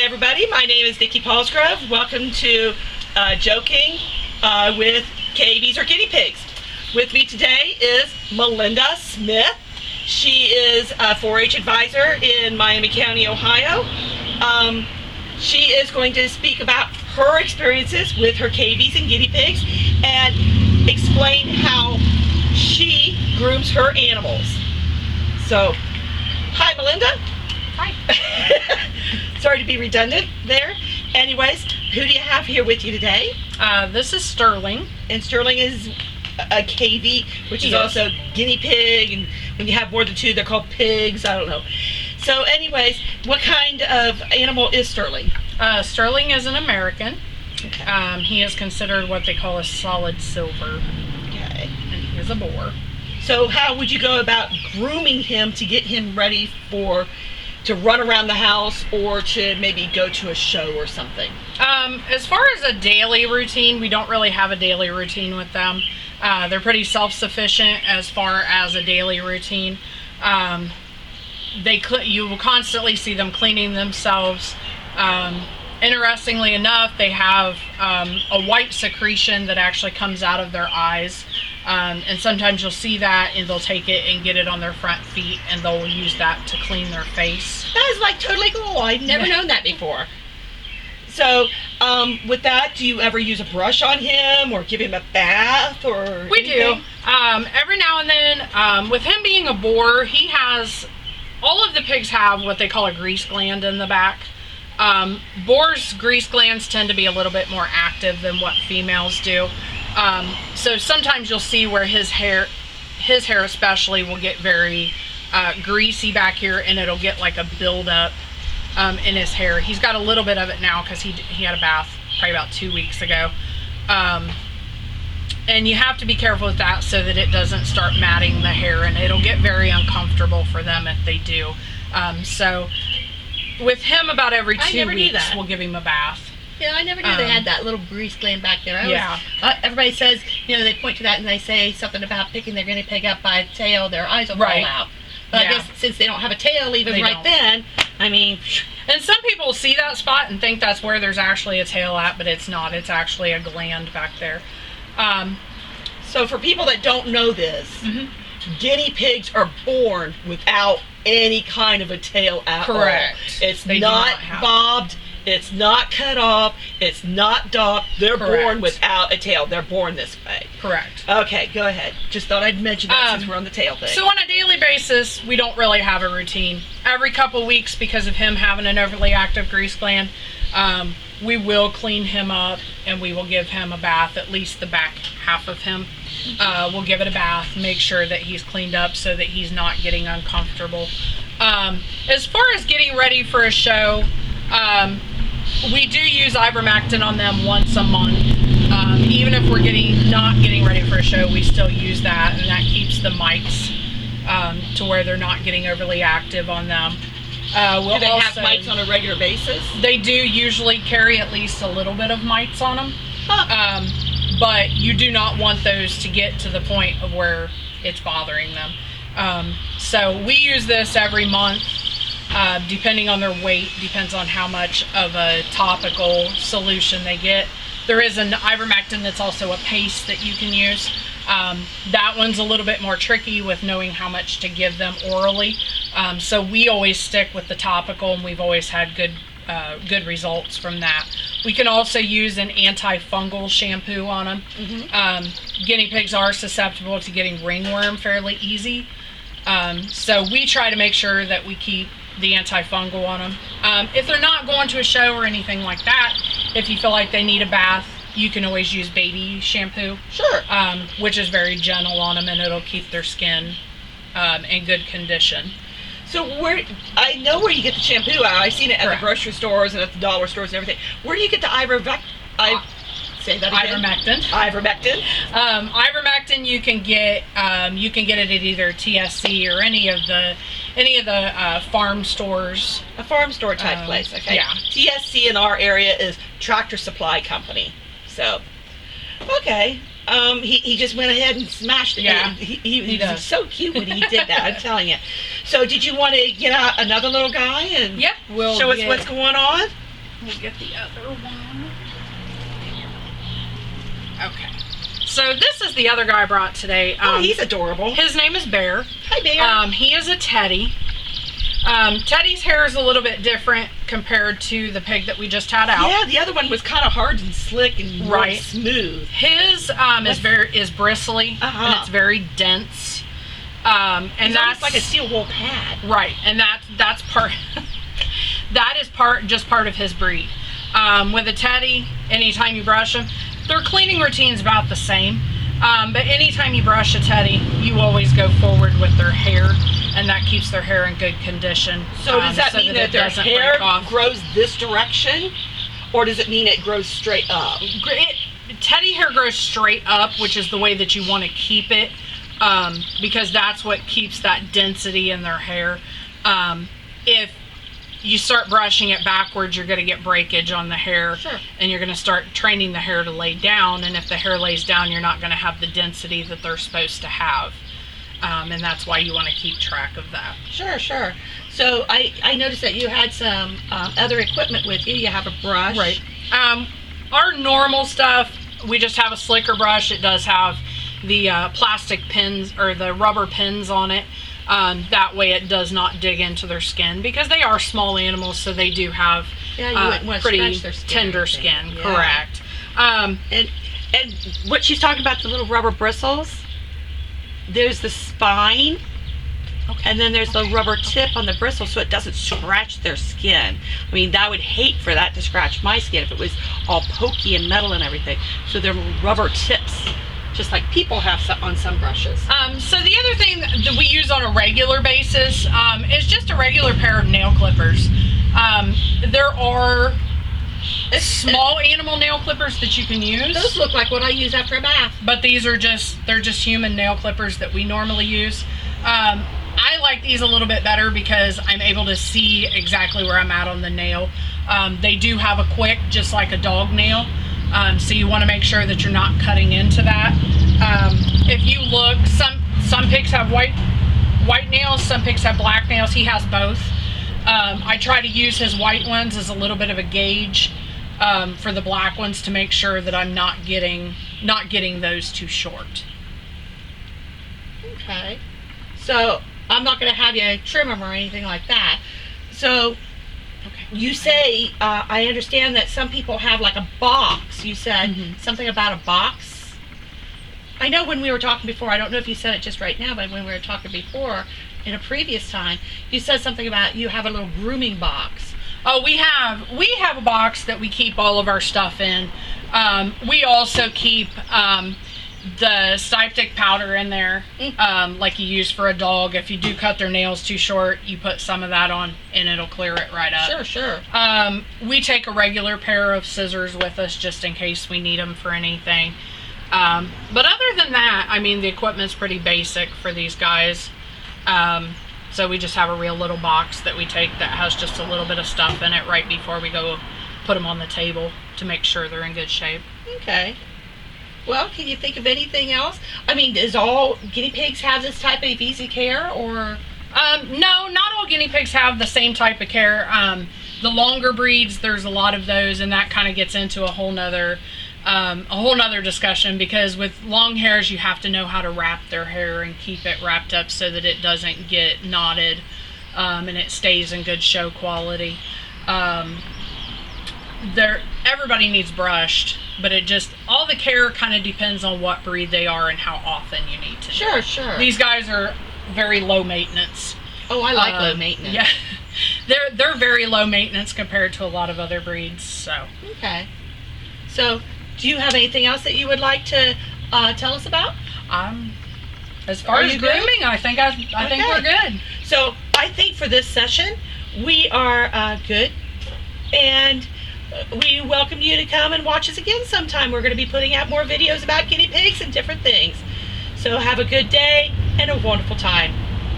everybody, my name is Vicki Paulsgrove. Welcome to Joking with KBs or Guinea Pigs. With me today is Melinda Smith. She is a 4-H advisor in Miami County, Ohio. She is going to speak about her experiences with her KBs and guinea pigs and explain how she grooms her animals. So, hi Melinda. Hi. Sorry to be redundant there. Anyways, who do you have here with you today? This is Sterling. And Sterling is a KV, which is also guinea pig, and when you have more than two, they're called pigs. I don't know. So anyways, what kind of animal is Sterling? Sterling is an American. Okay. He is considered what they call a solid silver. Okay. And he is a boar. So how would you go about grooming him to get him ready to run around the house or to maybe go to a show or something? As far as a daily routine, we don't really have a daily routine with them. They're pretty self-sufficient as far as a daily routine. You will constantly see them cleaning themselves. Interestingly enough, they have a white secretion that actually comes out of their eyes. And sometimes you'll see that and they'll take it and get it on their front feet and they'll use that to clean their face. That is like totally cool. I've never known that before. So, with that, do you ever use a brush on him or give him a bath or We anything? do. Every now and then, with him being a boar, all of the pigs have what they call a grease gland in the back. Boars' grease glands tend to be a little bit more active than what females do. So sometimes you'll see where his hair especially will get very greasy back here, and it'll get like a buildup in his hair. He's got a little bit of it now because he had a bath probably about 2 weeks ago. And you have to be careful with that so that it doesn't start matting the hair, and it'll get very uncomfortable for them if they do. So with him, about every 2 weeks, we'll give him a bath. Yeah, I never knew they had that little grease gland back there. Everybody says, they point to that and they say something about picking their guinea pig up by the tail, their eyes will fall out. But I guess since they don't have a tail even then, And some people see that spot and think that's where there's actually a tail at, but it's not. It's actually a gland back there. So for people that don't know this, guinea pigs are born without any kind of a tail at all. Correct. It's not bobbed. It's not cut off. It's not docked. They're born without a tail. They're born this way. Correct. Okay, go ahead. Just thought I'd mention that since we're on the tail thing. So on a daily basis, we don't really have a routine. Every couple weeks, because of him having an overly active grease gland, we will clean him up and we will give him a bath, at least the back half of him. We'll give it a bath, make sure that he's cleaned up so that he's not getting uncomfortable. As far as getting ready for a show, we do use ivermectin on them once a month. Even if we're not getting ready for a show, we still use that, and that keeps the mites to where they're not getting overly active on them. Do they have mites on a regular basis? They do usually carry at least a little bit of mites on them. But you do not want those to get to the point of where it's bothering them. So we use this every month. Depending on their weight, depends on how much of a topical solution they get. There is an ivermectin that's also a paste that you can use. That one's a little bit more tricky with knowing how much to give them orally. So we always stick with the topical, and we've always had good results from that. We can also use an antifungal shampoo on them. Guinea pigs are susceptible to getting ringworm fairly easy. So we try to make sure that we keep the antifungal on them. If they're not going to a show or anything like that, if you feel like they need a bath, you can always use baby shampoo. Sure. Which is very gentle on them, and it'll keep their skin in good condition. So I know where you get the shampoo. I've seen it at the grocery stores and at the dollar stores and everything. Where do you get the say that again? Ivermectin. Ivermectin you can get it at either TSC or any of the farm stores. A farm store type place. Okay. Yeah. TSC in our area is Tractor Supply Company. So, okay. He just went ahead and smashed it. Yeah, he was so cute when he did that. I'm telling you. So, did you want to get out another little guy and show us what's going on? We'll get the other one. Okay. So this is the other guy I brought today. Oh, he's adorable. His name is Bear. Hi, Bear. He is a teddy. Teddy's hair is a little bit different compared to the pig that we just had out. Yeah, the other one was kind of hard and slick and really smooth. His is bristly and it's very dense. And that's like a steel wool pad. Right, and that's part. That is part of his breed. With a teddy, anytime you brush them, their cleaning routine's about the same. But anytime you brush a teddy, you always go forward with their hair, and that keeps their hair in good condition. So does that mean that their hair grows this direction, or does it mean it grows straight up? Teddy hair grows straight up, which is the way that you want to keep it, because that's what keeps that density in their hair. If you start brushing it backwards, you're going to get breakage on the hair. Sure. And you're going to start training the hair to lay down, and if the hair lays down, you're not going to have the density that they're supposed to have. And that's why you want to keep track of that. Sure. So I noticed that you had some other equipment with you. You have a brush. Right. Our normal stuff, we just have a slicker brush. It does have the plastic pins or the rubber pins on it. That way it does not dig into their skin, because they are small animals, so they do have pretty tender skin. Yeah. Correct. And what she's talking about, the little rubber bristles, there's the spine, and then there's the rubber tip on the bristle, so it doesn't scratch their skin. I mean, I would hate for that to scratch my skin if it was all pokey and metal and everything. So they're rubber tips, just like people have on some brushes. So the other thing that we use on a regular basis is just a regular pair of nail clippers. There are small animal nail clippers that you can use. Those look like what I use after a bath. But these are they're just human nail clippers that we normally use. I like these a little bit better because I'm able to see exactly where I'm at on the nail. They do have a quick, just like a dog nail. So you want to make sure that you're not cutting into that. If you look, some pigs have white nails, some pigs have black nails. He has both. I try to use his white ones as a little bit of a gauge for the black ones to make sure that I'm not getting those too short. Okay. So I'm not going to have you trim them or anything like that. So you say, I understand that some people have like a box. You said something about a box. I know when we were talking before, I don't know if you said it just right now, but when we were talking before in a previous time, you said something about you have a little grooming box. Oh, we have a box that we keep all of our stuff in. We also keep the styptic powder in there, like you use for a dog. If you do cut their nails too short, you put some of that on and it'll clear it right up. Sure. We take a regular pair of scissors with us just in case we need them for anything. But other than that, I mean, the equipment's pretty basic for these guys. So we just have a real little box that we take that has just a little bit of stuff in it right before we go put them on the table to make sure they're in good shape. Okay. Well, can you think of anything else? I mean, does all guinea pigs have this type of easy care, or? No, not all guinea pigs have the same type of care. The longer breeds, there's a lot of those, and that kind of gets into a whole nother discussion, because with long hairs, you have to know how to wrap their hair and keep it wrapped up so that it doesn't get knotted, and it stays in good show quality. Everybody needs brushed, but all the care kind of depends on what breed they are and how often you need to. Sure. These guys are very low maintenance. Oh, I like low maintenance. Yeah, they're very low maintenance compared to a lot of other breeds. So. Okay. So, do you have anything else that you would like to tell us about? As far as grooming, I think we're good. So, I think for this session, we are good, and we welcome you to come and watch us again sometime. We're going to be putting out more videos about guinea pigs and different things. So have a good day and a wonderful time.